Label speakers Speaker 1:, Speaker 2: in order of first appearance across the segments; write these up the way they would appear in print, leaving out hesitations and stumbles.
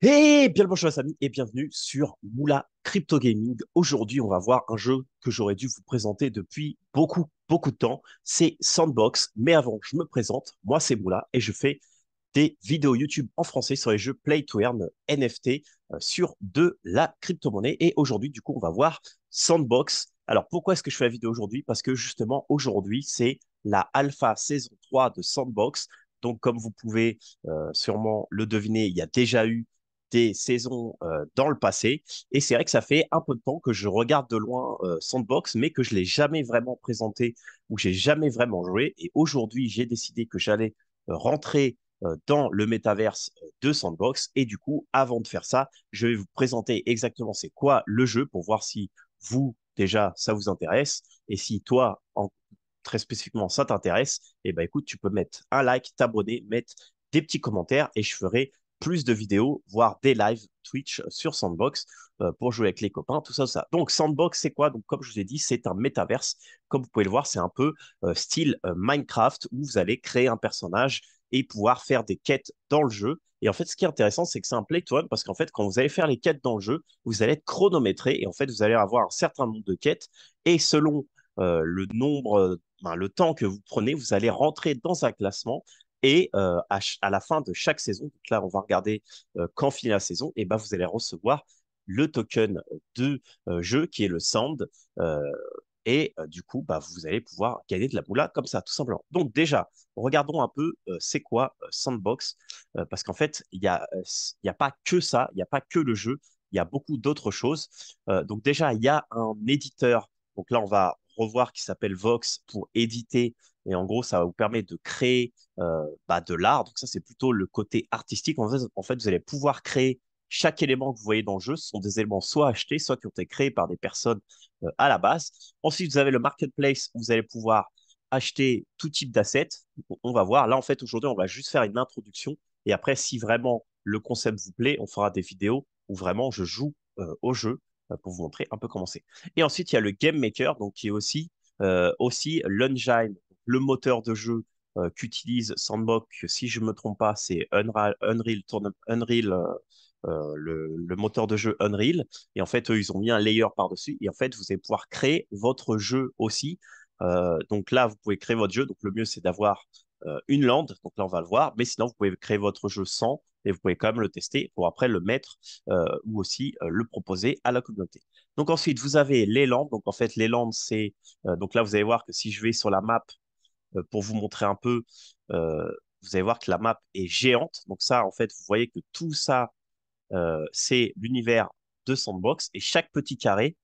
Speaker 1: Et bien le bonjour les amis et bienvenue sur Moula Crypto Gaming. Aujourd'hui, on va voir un jeu que j'aurais dû vous présenter depuis beaucoup de temps. C'est Sandbox. Mais avant, je me présente. Moi, c'est Moula et je fais des vidéos YouTube en français sur les jeux Play to Earn NFT sur de la crypto-monnaie. Et aujourd'hui, du coup, on va voir Sandbox. Alors, pourquoi est-ce que je fais la vidéo aujourd'hui? Parce que justement, aujourd'hui, c'est la alpha saison 3 de Sandbox. Donc, comme vous pouvez sûrement le deviner, il y a déjà eu des saisons dans le passé. Et c'est vrai que ça fait un peu de temps que je regarde de loin Sandbox, mais que je l'ai jamais vraiment présenté ou j'ai jamais vraiment joué. Et aujourd'hui, j'ai décidé que j'allais rentrer dans le métaverse de Sandbox. Et du coup, avant de faire ça, je vais vous présenter exactement c'est quoi le jeu pour voir si vous, déjà, ça vous intéresse. Et si toi, très spécifiquement, ça t'intéresse, et ben écoute, tu peux mettre un like, t'abonner, mettre des petits commentaires et je ferai plus de vidéos, voire des lives Twitch sur Sandbox pour jouer avec les copains, tout ça, tout ça. Donc Sandbox, c'est quoi? Donc comme je vous ai dit, c'est un métaverse. Comme vous pouvez le voir, c'est un peu style Minecraft où vous allez créer un personnage et pouvoir faire des quêtes dans le jeu. Et en fait, ce qui est intéressant, c'est que c'est un play to earn parce qu'en fait, quand vous allez faire les quêtes dans le jeu, vous allez être chronométré et en fait, vous allez avoir un certain nombre de quêtes et selon le nombre, le temps que vous prenez, vous allez rentrer dans un classement et à la fin de chaque saison, donc là, on va regarder quand finit la saison, et ben, vous allez recevoir le token de jeu qui est le Sand. euh, et du coup, bah, vous allez pouvoir gagner de la moula comme ça, tout simplement. Donc déjà, regardons un peu c'est quoi Sandbox, parce qu'en fait, il y a pas que ça, il n'y a pas que le jeu, il y a beaucoup d'autres choses. Donc déjà, il y a un éditeur. Donc là, on va revoir qui s'appelle Vox pour éditer. Et en gros, ça va vous permettre de créer de l'art. Donc ça, c'est plutôt le côté artistique. En fait, vous allez pouvoir créer chaque élément que vous voyez dans le jeu. Ce sont des éléments soit achetés, soit qui ont été créés par des personnes à la base. Ensuite, vous avez le marketplace où vous allez pouvoir acheter tout type d'assets. On va voir. Là, en fait, aujourd'hui, on va juste faire une introduction. Et après, si vraiment le concept vous plaît, on fera des vidéos où vraiment je joue au jeu pour vous montrer un peu comment c'est. Et ensuite, il y a le Game Maker, donc qui est aussi l'engine, le moteur de jeu qu'utilise Sandbox. Si je me trompe pas, c'est le moteur de jeu Unreal. Et en fait, eux, ils ont mis un layer par-dessus. Et en fait, vous allez pouvoir créer votre jeu aussi. Donc là, vous pouvez créer votre jeu. Donc le mieux, c'est d'avoir une land. Donc là, on va le voir. Mais sinon, vous pouvez créer votre jeu sans et vous pouvez quand même le tester pour après le mettre ou aussi le proposer à la communauté. Donc ensuite, vous avez les lands. Donc en fait, les lands, c'est... donc là, vous allez voir que si je vais sur la map pour vous montrer un peu, euh, vous allez voir que la map est géante. Donc ça, en fait, vous voyez que tout ça, c'est l'univers de Sandbox et chaque petit carré,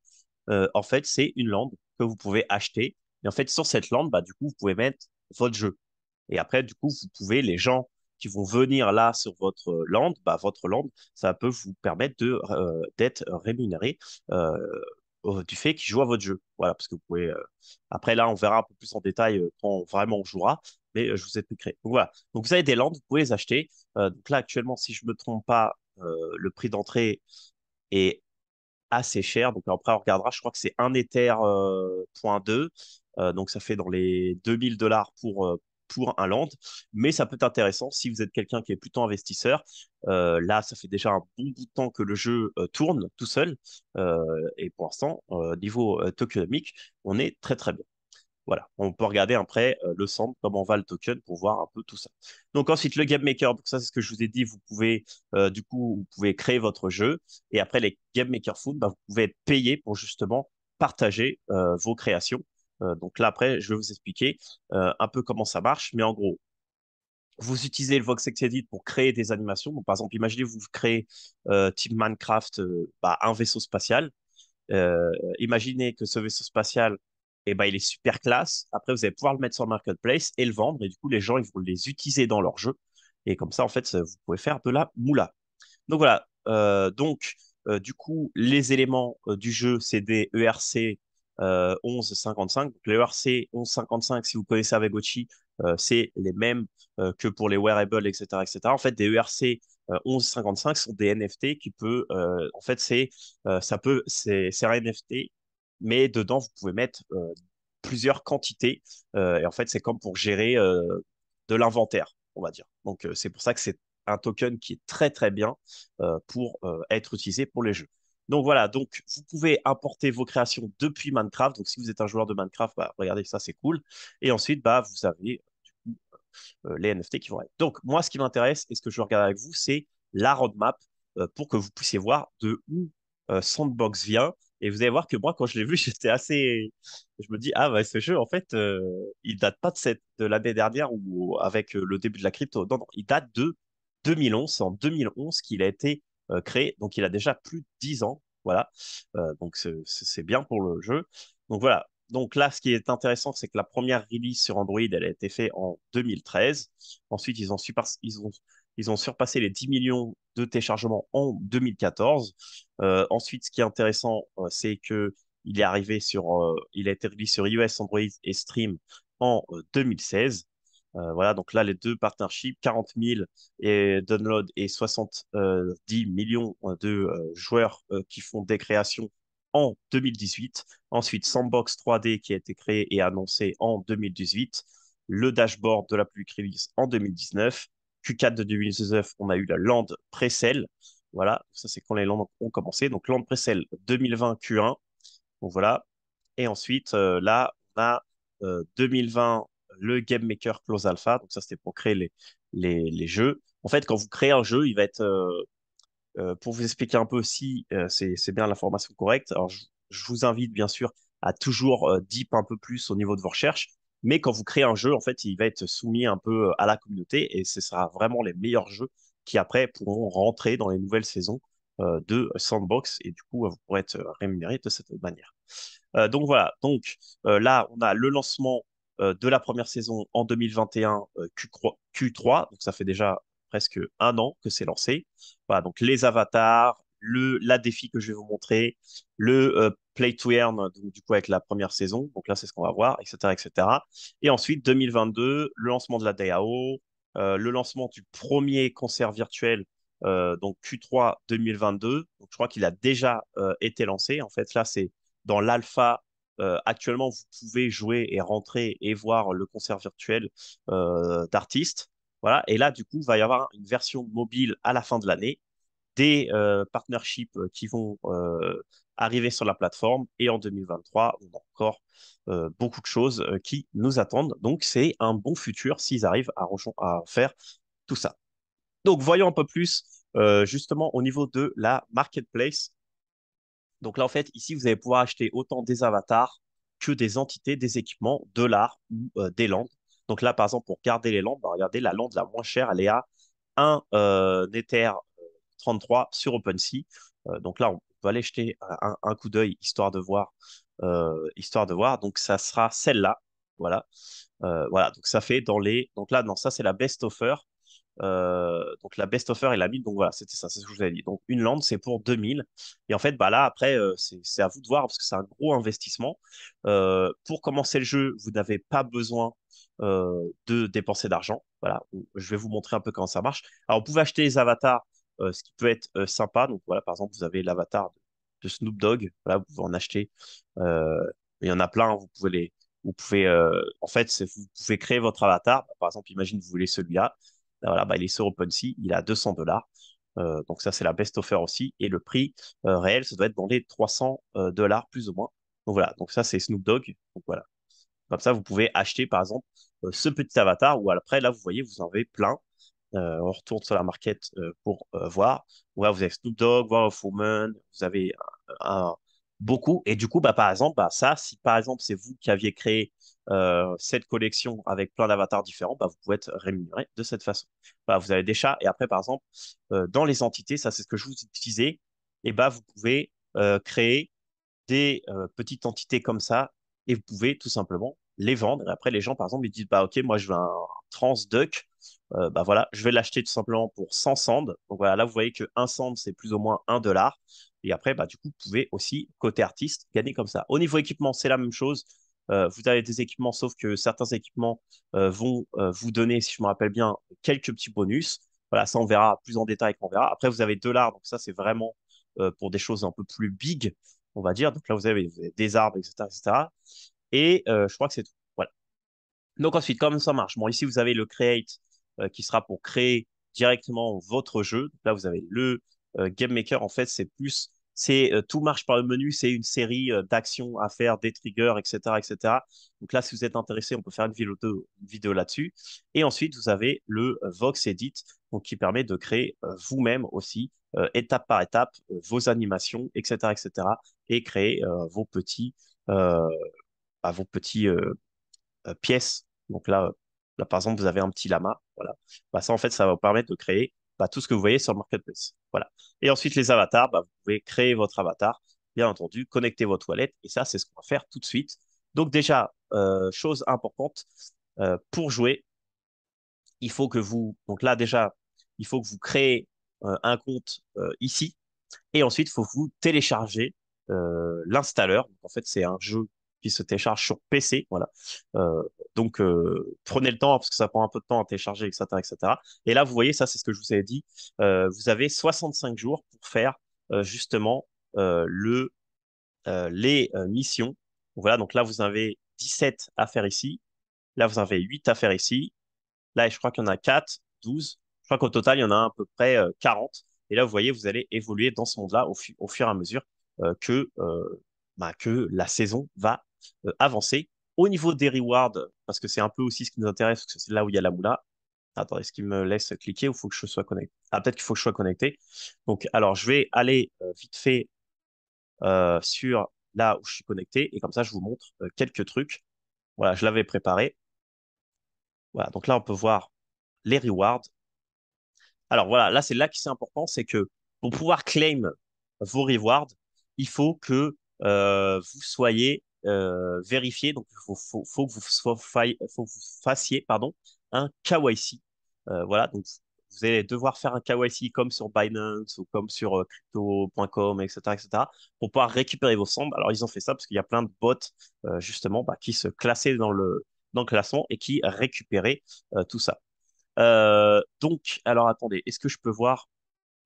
Speaker 1: en fait, c'est une land que vous pouvez acheter. Et en fait, sur cette land, bah, du coup, vous pouvez mettre votre jeu. Et après, du coup, vous pouvez, les gens qui vont venir là sur votre land, ça peut vous permettre d'être rémunéré euh, du fait qu'ils jouent à votre jeu. Voilà, parce que vous pouvez. Après, là, on verra un peu plus en détail quand vraiment on jouera, mais je vous expliquerai. Donc voilà. Donc vous avez des lands, vous pouvez les acheter. Donc là, actuellement, si je me trompe pas, le prix d'entrée est assez cher. Donc après, on regardera. Je crois que c'est un Ether point 2. Donc ça fait dans les 2000 $ pour un land. Mais ça peut être intéressant si vous êtes quelqu'un qui est plutôt investisseur. Là, ça fait déjà un bon bout de temps que le jeu tourne tout seul. Et pour l'instant, niveau tokenomique, on est très très bien. Voilà, on peut regarder après le centre, comment va le token pour voir un peu tout ça. Donc ensuite, le Game Maker, donc ça c'est ce que je vous ai dit, vous pouvez du coup, vous pouvez créer votre jeu et après les Game Maker Food, bah, vous pouvez être payé pour justement partager vos créations. Donc là après, je vais vous expliquer un peu comment ça marche, mais en gros, vous utilisez le Voxex Edit pour créer des animations. Donc, par exemple, imaginez vous créez type Minecraft un vaisseau spatial. Imaginez que ce vaisseau spatial, eh ben, il est super classe. Après, vous allez pouvoir le mettre sur le marketplace et le vendre. Et du coup, les gens, ils vont les utiliser dans leur jeu. Et comme ça, en fait, vous pouvez faire de la moula. Donc voilà. Du coup, les éléments du jeu, c'est des ERC 1155. Donc, les ERC 1155, si vous connaissez avec Gochi, c'est les mêmes que pour les wearables, etc., etc. En fait, des ERC 1155 sont des NFT qui peut, en fait, c'est un NFT, mais dedans, vous pouvez mettre plusieurs quantités. Et en fait, c'est comme pour gérer de l'inventaire, on va dire. Donc, c'est pour ça que c'est un token qui est très très bien pour être utilisé pour les jeux. Donc voilà, donc vous pouvez importer vos créations depuis Minecraft. Donc si vous êtes un joueur de Minecraft, bah, regardez ça, c'est cool. Et ensuite, bah, vous avez du coup, les NFT qui vont être. Donc moi, ce qui m'intéresse et ce que je veux regarder avec vous, c'est la roadmap pour que vous puissiez voir de où Sandbox vient. Et vous allez voir que moi, quand je l'ai vu, j'étais assez. Je me dis, ah ouais, ce jeu, en fait, il date pas de l'année dernière ou avec le début de la crypto. Non, non, il date de 2011. C'est en 2011 qu'il a été créé. Donc, il a déjà plus de 10 ans. Voilà. Donc, c'est bien pour le jeu. Donc, voilà. Donc là, ce qui est intéressant, c'est que la première release sur Android, elle a été faite en 2013. Ensuite, ils ont surpassé les 10 millions de téléchargements en 2014. Ensuite, ce qui est intéressant, c'est que il a été release sur iOS, Android et Stream en 2016. Voilà, donc là, les deux partnerships, 40 000 et downloads et 70 millions de joueurs qui font des créations en 2018. Ensuite, Sandbox 3D qui a été créé et annoncé en 2018. Le dashboard de la Public Release en 2019. Q4 de 2019, on a eu la Land Pre-Sale. Voilà, ça c'est quand les Lands ont commencé. Donc Land Pre-Sale 2020 Q1. Donc voilà. Et ensuite, là, on a 2020 le Game Maker Close Alpha. Donc ça, c'était pour créer les jeux. En fait, quand vous créez un jeu, il va être pour vous expliquer un peu si c'est bien l'information correcte. Alors, je vous invite bien sûr à toujours deep un peu plus au niveau de vos recherches. Mais quand vous créez un jeu, en fait, il va être soumis un peu à la communauté et ce sera vraiment les meilleurs jeux qui après pourront rentrer dans les nouvelles saisons de Sandbox et du coup, vous pourrez être rémunéré de cette manière. Donc voilà, donc là, on a le lancement de la première saison en 2021 Q3, donc ça fait déjà presque un an que c'est lancé. Voilà, donc les avatars, la défi que je vais vous montrer, le Play to Earn, donc, du coup avec la première saison, donc là c'est ce qu'on va voir, etc., etc. Et cetera. Et ensuite 2022, le lancement de la DAO, le lancement du premier concert virtuel, donc Q3 2022. Donc je crois qu'il a déjà été lancé. En fait là c'est dans l'alpha, actuellement, vous pouvez jouer et rentrer et voir le concert virtuel d'artistes. Voilà. Et là, du coup, il va y avoir une version mobile à la fin de l'année, des partnerships qui vont arriver sur la plateforme. Et en 2023, on a encore beaucoup de choses qui nous attendent. Donc, c'est un bon futur s'ils arrivent à faire tout ça. Donc, voyons un peu plus justement au niveau de la marketplace. Donc là, en fait, ici, vous allez pouvoir acheter autant des avatars que des entités, des équipements, de l'art ou des landes. Donc là, par exemple, pour garder les landes, bah, regardez, la lande la moins chère, elle est à 1 Ether 33 sur OpenSea. Donc là, on peut aller jeter un coup d'œil histoire de voir, histoire de voir. Donc ça sera celle-là. Voilà. Voilà. Donc ça fait dans les. Donc là, non, ça c'est la best offer. Donc la best offer est la 1000. Donc voilà, c'était ça, c'est ce que je vous avais dit. Donc une land, c'est pour 2000. Et en fait, bah là, après, c'est à vous de voir parce que c'est un gros investissement. Pour commencer le jeu, vous n'avez pas besoin de dépenser d'argent. Voilà, je vais vous montrer un peu comment ça marche. Alors, vous pouvez acheter les avatars, ce qui peut être sympa. Donc voilà, par exemple, vous avez l'avatar de Snoop Dogg. Voilà, vous pouvez en acheter. Euh, il y en a plein. Vous pouvez, en fait, vous pouvez créer votre avatar. Par exemple, imagine vous voulez celui-là. Voilà, bah, il est sur OpenSea, il est à 200 dollars. Donc ça, c'est la best offer aussi. Et le prix réel, ça doit être dans les 300 dollars plus ou moins. Donc voilà, donc ça, c'est Snoop Dogg. Donc voilà. Comme ça, vous pouvez acheter, par exemple, ce petit avatar ou après, là, vous voyez, vous en avez plein. On retourne sur la market pour voir. Voilà, vous avez Snoop Dogg, War of Woman, vous avez beaucoup. Et du coup, bah, par exemple, bah, ça, si par exemple c'est vous qui aviez créé cette collection avec plein d'avatars différents, bah, vous pouvez être rémunéré de cette façon. Voilà, vous avez des chats. Et après, par exemple, dans les entités, ça c'est ce que je vous disais, et bah, vous pouvez créer des petites entités comme ça et vous pouvez tout simplement les vendre. Et après, les gens, par exemple, ils disent, bah, OK, moi, je veux un Transduck. Bah voilà, je vais l'acheter tout simplement pour 100 sand. Donc voilà, là, vous voyez que un sand, c'est plus ou moins 1 dollar. Et après, bah, du coup, vous pouvez aussi, côté artiste, gagner comme ça. Au niveau équipement, c'est la même chose. Vous avez des équipements, sauf que certains équipements vont vous donner, si je me rappelle bien, quelques petits bonus. Voilà, ça, on verra plus en détail quand on verra. Après, vous avez de l'art, donc ça, c'est vraiment pour des choses un peu plus big, on va dire. Donc là, vous avez des arbres, etc., etc. Et je crois que c'est tout. Voilà. Donc ensuite, comment ça marche? Bon, ici, vous avez le create qui sera pour créer. directement votre jeu. Donc là, vous avez le Game Maker. En fait, tout marche par le menu. C'est une série d'actions à faire, des triggers, etc., etc. Donc là, si vous êtes intéressé, on peut faire une vidéo là-dessus. Et ensuite, vous avez le Vox Edit, donc qui permet de créer vous-même aussi, étape par étape, vos animations, etc., etc., et créer euh, vos petits pièces. Donc là, par exemple, vous avez un petit lama. Voilà. Bah, ça, en fait, ça va vous permettre de créer tout ce que vous voyez sur le marketplace. Voilà. Et ensuite, les avatars, bah, vous pouvez créer votre avatar, bien entendu, connecter votre wallet. Et ça, c'est ce qu'on va faire tout de suite. Donc déjà, chose importante, pour jouer, il faut que donc là déjà, il faut que vous créez un compte ici. Et ensuite, il faut vous télécharger l'installeur. Donc, en fait, c'est un jeu qui se télécharge sur PC. Voilà. Euh, donc, prenez le temps parce que ça prend un peu de temps à télécharger, etc., etc. Et là, vous voyez, ça, c'est ce que je vous avais dit. Vous avez 65 jours pour faire justement les missions. Donc, voilà. Donc là, vous avez 17 à faire ici. Là, vous en avez 8 à faire ici. Là, je crois qu'il y en a 4, 12. Je crois qu'au total, il y en a à peu près 40. Et là, vous voyez, vous allez évoluer dans ce monde-là au fur et à mesure que la saison va avancer. Au niveau des rewards, parce que c'est un peu aussi ce qui nous intéresse, parce que c'est là où il y a la moula. Attendez, est-ce qu'il me laisse cliquer ou il faut que je sois connecté? Ah, peut-être qu'il faut que je sois connecté. Donc, alors, je vais aller vite fait sur là où je suis connecté et comme ça, je vous montre quelques trucs. Voilà, je l'avais préparé. Voilà, donc là, on peut voir les rewards. Alors voilà, là c'est là qui c'est important, c'est que pour pouvoir claim vos rewards, il faut que vous soyez vérifié. Donc faut que faut que vous fassiez un KYC. Voilà, donc vous allez devoir faire un KYC comme sur Binance ou comme sur crypto.com, etc., etc., pour pouvoir récupérer vos sommes. Alors ils ont fait ça parce qu'il y a plein de bots justement qui se classaient dans le classement et qui récupéraient tout ça. Donc, alors attendez, est-ce que je peux voir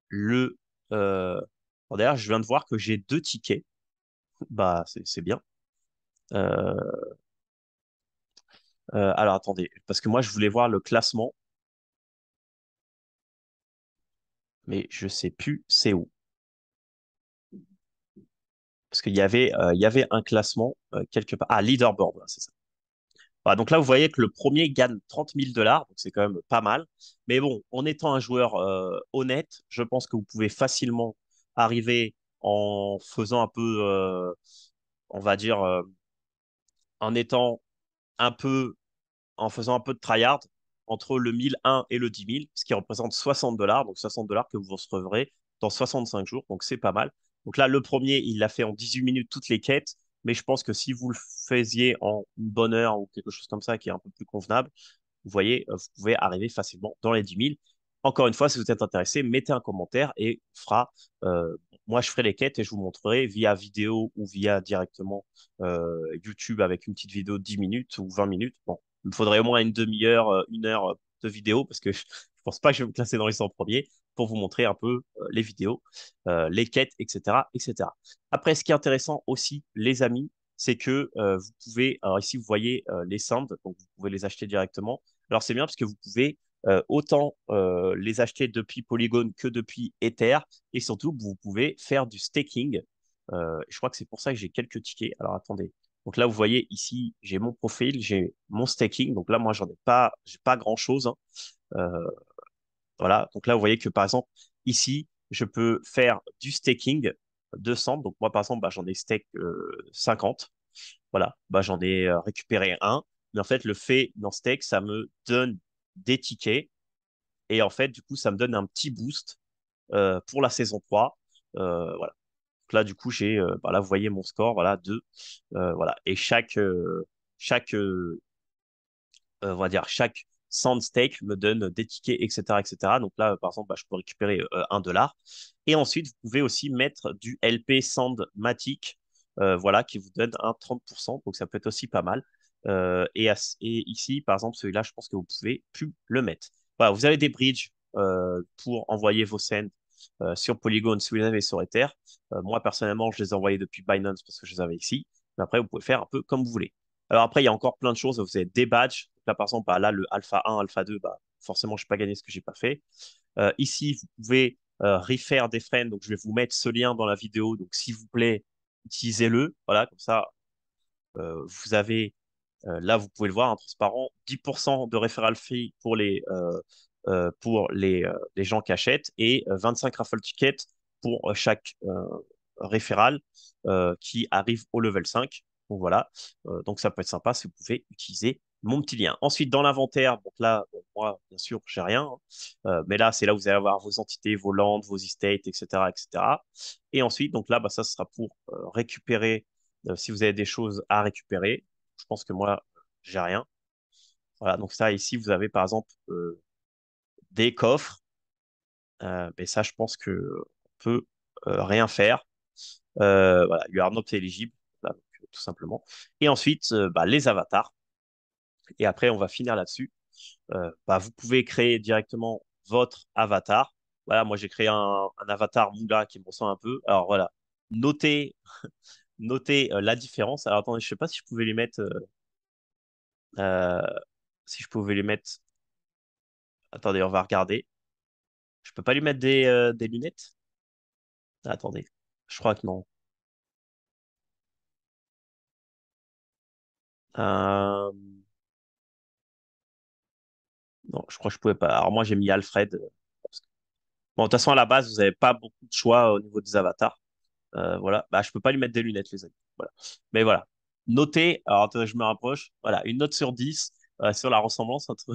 Speaker 1: le... D'ailleurs, je viens de voir que j'ai 2 tickets. Bah, c'est bien. Euh, alors attendez, parce que moi, je voulais voir le classement, mais je sais plus c'est où. Parce il y avait un classement quelque part. Ah, leaderboard, voilà, c'est ça. Voilà, donc là, vous voyez que le premier gagne 30 000 $, donc c'est quand même pas mal. Mais bon, en étant un joueur honnête, je pense que vous pouvez facilement arriver en faisant un peu, on va dire, en étant un peu, en faisant un peu de tryhard entre le 1001 et le 10 000, ce qui représente 60 $, donc 60 $ que vous recevrez dans 65 jours, donc c'est pas mal. Donc là, le premier, il l'a fait en 18 minutes toutes les quêtes, mais je pense que si vous le faisiez en une bonne heure ou quelque chose comme ça qui est un peu plus convenable, vous voyez, vous pouvez arriver facilement dans les 10 000. Encore une fois, si vous êtes intéressé, mettez un commentaire et on fera, moi je ferai les quêtes et je vous montrerai via vidéo ou via directement YouTube avec une petite vidéo de 10 minutes ou 20 minutes. Bon, il me faudrait au moins une demi-heure, 1 heure de vidéo parce que je pense pas que je vais me classer dans les 100 premiers pour vous montrer un peu les vidéos, les quêtes, etc., etc. Après, ce qui est intéressant aussi, les amis, c'est que vous pouvez, alors ici vous voyez les sands, donc vous pouvez les acheter directement. Alors c'est bien parce que vous pouvez autant les acheter depuis Polygon que depuis Ether et surtout vous pouvez faire du staking. Je crois que c'est pour ça que j'ai quelques tickets. Alors attendez. Donc là vous voyez ici j'ai mon profil, j'ai mon staking. Donc là moi j'en ai pas, j'ai pas grand-chose, hein. Euh, voilà. Donc là vous voyez que par exemple ici je peux faire du staking de Sand. Donc moi par exemple bah, j'en ai stake 50. Voilà, bah, j'en ai récupéré un. Mais en fait, le fait dans Stake, ça me donne des tickets. Et en fait, du coup, ça me donne un petit boost pour la saison 3. Voilà. Donc là, du coup, bah, là, vous voyez mon score, voilà, 2. Voilà. Et chaque on va dire, chaque sand stake me donne des tickets, etc., etc. Donc là, par exemple, bah, je peux récupérer 1 $. Et ensuite, vous pouvez aussi mettre du LP Sandmatic, voilà, qui vous donne un 30%. Donc ça peut être aussi pas mal. Et ici, par exemple, celui-là, je pense que vous pouvez plus le mettre. Voilà, vous avez des bridges pour envoyer vos sends sur Polygon si vous les avez sur Ether. Moi, personnellement, je les ai envoyés depuis Binance parce que je les avais ici. Mais après, vous pouvez faire un peu comme vous voulez. Alors après, il y a encore plein de choses. Vous avez des badges. Là, par exemple, bah, là, le Alpha 1, Alpha 2, bah, forcément, je n'ai pas gagné ce que j'ai pas fait. Ici, vous pouvez refaire des friends. Donc, je vais vous mettre ce lien dans la vidéo. Donc, s'il vous plaît, utilisez-le. Voilà, comme ça, vous avez, là, vous pouvez le voir, un transparent, 10% de referral fee pour les gens qui achètent et 25 raffle tickets pour chaque référal qui arrive au level 5. Donc voilà, donc ça peut être sympa si vous pouvez utiliser mon petit lien. Ensuite, dans l'inventaire, donc là, bon, moi, bien sûr, j'ai rien, hein. Mais là, c'est là où vous allez avoir vos entités, vos lands, vos estates, etc., etc. Et ensuite, donc là, bah, ça sera pour récupérer si vous avez des choses à récupérer. Je pense que moi, j'ai rien. Voilà, donc ça, ici, vous avez par exemple des coffres. Mais ça, je pense que on peut rien faire. Voilà, you are not eligible, voilà, donc, tout simplement. Et ensuite, bah, les avatars. Et après, on va finir là-dessus. Bah, vous pouvez créer directement votre avatar. Voilà, moi j'ai créé un avatar Moula qui me ressemble un peu. Alors voilà, notez, notez la différence. Alors attendez, je sais pas si je pouvais les mettre, euh, si je pouvais les mettre. Attendez, on va regarder. Je peux pas lui mettre des lunettes? Attendez, je crois que non. Euh, Non, je crois que je pouvais pas. Alors moi j'ai mis Alfred. Bon, de toute façon à la base vous n'avez pas beaucoup de choix au niveau des avatars. Voilà, bah je peux pas lui mettre des lunettes les amis. Voilà. Mais voilà. Notez. Alors attendez, je me rapproche. Voilà, une note sur 10 sur la ressemblance entre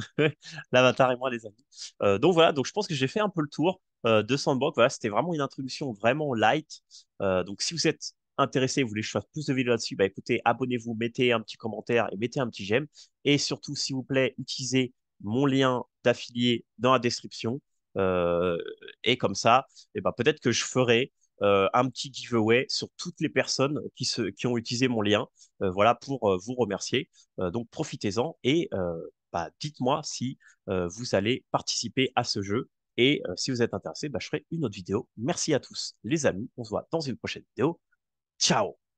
Speaker 1: l'avatar et moi les amis. Donc voilà, donc je pense que j'ai fait un peu le tour de Sandbox. Voilà, c'était vraiment une introduction vraiment light. Donc si vous êtes intéressé, vous voulez que je fasse plus de vidéos là-dessus, bah écoutez, abonnez-vous, mettez un petit commentaire et mettez un petit j'aime. Et surtout, s'il vous plaît, utilisez mon lien d'affilié dans la description. Euh, et comme ça, et ben, peut-être que je ferai un petit giveaway sur toutes les personnes qui ont utilisé mon lien, voilà, pour vous remercier. Donc profitez-en et bah, dites-moi si vous allez participer à ce jeu. Et si vous êtes intéressé, bah, je ferai une autre vidéo. Merci à tous, les amis. On se voit dans une prochaine vidéo. Ciao!